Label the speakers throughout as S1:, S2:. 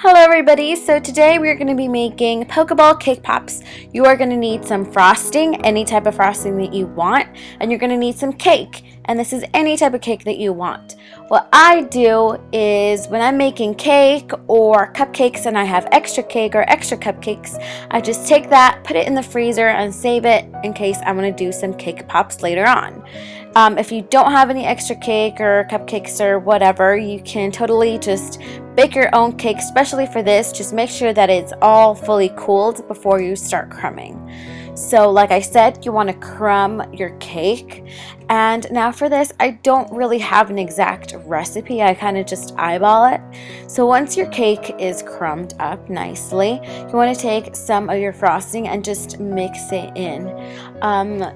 S1: Hello everybody, so today we're going to be making Pokeball Cakepops. You are going to need some frosting, any type of frosting that you want, and you're going to need some cake, and this is any type of cake that you want. What I do is when I'm making cake or cupcakes and I have extra cake or extra cupcakes, I just take that, put it in the freezer and save it in case I'm going to do some cake pops later on. If you don't have any extra cake or cupcakes or whatever, you can totally just bake your own cake, especially for this. Just make sure that it's all fully cooled before you start crumbing. So like I said, you want to crumb your cake. And now for this, I don't really have an exact recipe. I kind of just eyeball it. So once your cake is crumbed up nicely, you want to take some of your frosting and just mix it in.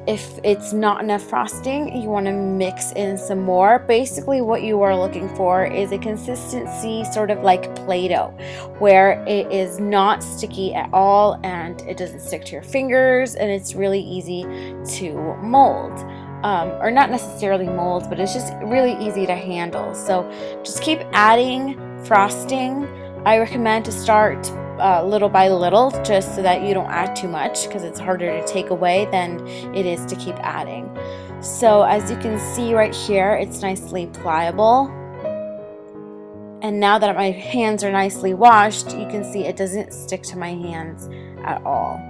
S1: If it's not enough frosting, you want to mix in some more. Basically what you are looking for is a consistency sort of like Play-Doh, where it is not sticky at all and it doesn't stick to your fingers and it's really easy to mold. Or not necessarily mold, but it's just really easy to handle. So just keep adding frosting. I recommend to start little by little, just so that you don't add too much, because it's harder to take away than it is to keep adding. So as you can see right here, it's nicely pliable. And now that my hands are nicely washed, you can see it doesn't stick to my hands at all.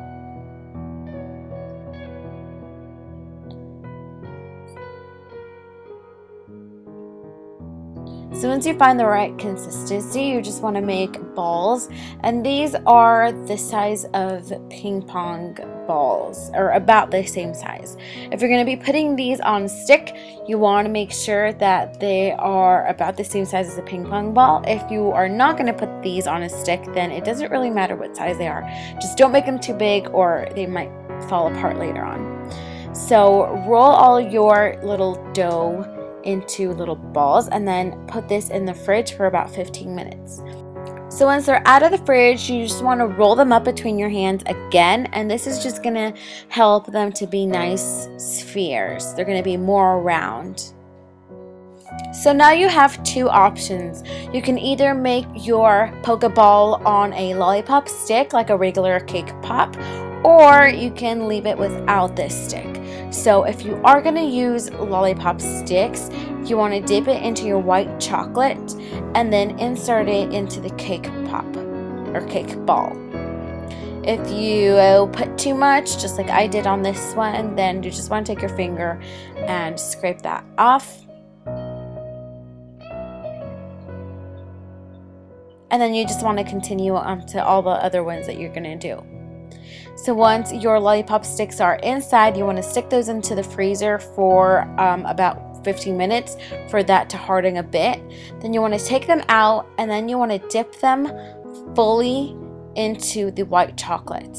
S1: So once you find the right consistency, you just want to make balls, and these are the size of ping pong balls, or about the same size. If you're going to be putting these on a stick, you want to make sure that they are about the same size as a ping pong ball. If you are not going to put these on a stick, then it doesn't really matter what size they are. Just don't make them too big or they might fall apart later on. So roll all your little dough into little balls and then put this in the fridge for about 15 minutes. So once they're out of the fridge, you just want to roll them up between your hands again, and this is just going to help them to be nice spheres. They're going to be more round. So now you have two options. You can either make your Pokeball on a lollipop stick like a regular cake pop, or you can leave it without this stick. So if you are going to use lollipop sticks, you want to dip it into your white chocolate and then insert it into the cake pop or cake ball. If you put too much, just like I did on this one, then you just want to take your finger and scrape that off. And then you just want to continue on to all the other ones that you're going to do. So once your lollipop sticks are inside, you want to stick those into the freezer for about 15 minutes for that to harden a bit. Then you want to take them out, and then you want to dip them fully into the white chocolate.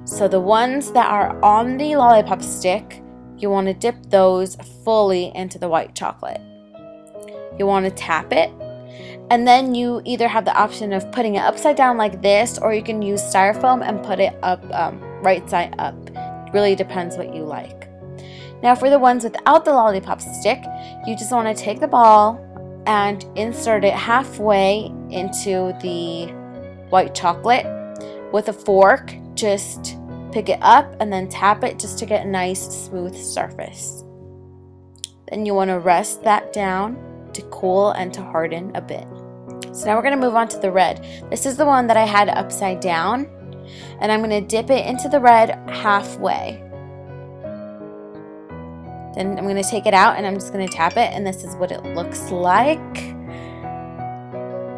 S1: So the ones that are on the lollipop stick, you want to dip those fully into the white chocolate. You want to tap it. And then you either have the option of putting it upside down like this, or you can use styrofoam and put it up right side up. It really depends what you like. Now for the ones without the lollipop stick, you just want to take the ball and insert it halfway into the white chocolate with a fork. Just pick it up and then tap it just to get a nice smooth surface. Then you want to rest that down to cool and to harden a bit. So now we're going to move on to the red. This is the one that I had upside down, and I'm going to dip it into the red halfway. Then I'm going to take it out and I'm just going to tap it, and this is what it looks like.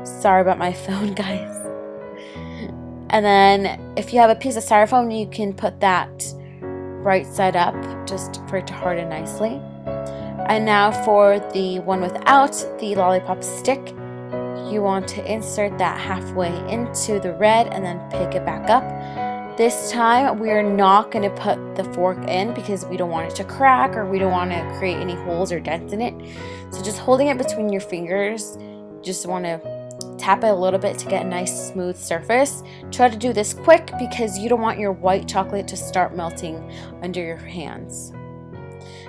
S1: Sorry about my phone, guys. And then if you have a piece of styrofoam, you can put that right side up just for it to harden nicely. And now for the one without the lollipop stick, you want to insert that halfway into the red and then pick it back up. This time we are not going to put the fork in because we don't want it to crack, or we don't want to create any holes or dents in it. So just holding it between your fingers, just want to tap it a little bit to get a nice smooth surface. Try to do this quick because you don't want your white chocolate to start melting under your hands.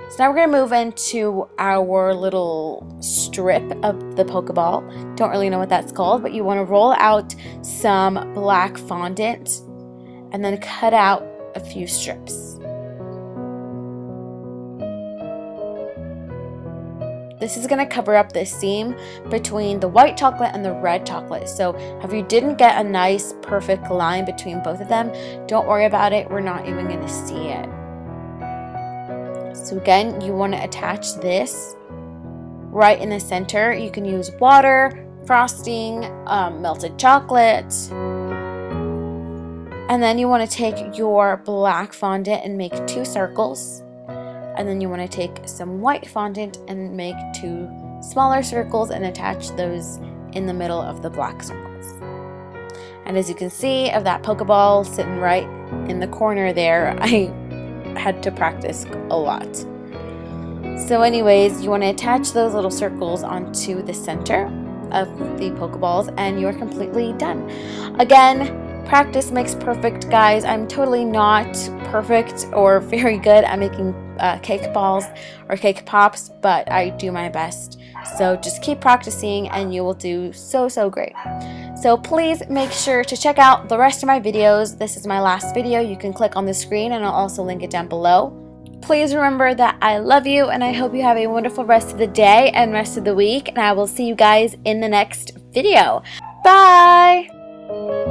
S1: So now we're going to move into our little strip of the Pokeball. Don't really know what that's called, but you want to roll out some black fondant and then cut out a few strips. This is going to cover up the seam between the white chocolate and the red chocolate. So if you didn't get a nice perfect line between both of them, don't worry about it. We're not even going to see it. So again, you want to attach this right in the center. You can use water, frosting, melted chocolate. And then you want to take your black fondant and make 2 circles. And then you want to take some white fondant and make 2 smaller circles and attach those in the middle of the black circles. And as you can see of that Pokeball sitting right in the corner there, I had to practice a lot. So anyways, you want to attach those little circles onto the center of the Pokeballs and you're completely done. Again, practice makes perfect, guys. I'm totally not perfect or very good at making cake balls or cake pops, but I do my best. So just keep practicing and you will do so great. So please make sure to check out the rest of my videos. This is my last video. You can click on the screen and I'll also link it down below. Please remember that I love you and I hope you have a wonderful rest of the day and rest of the week, and I will see you guys in the next video. Bye!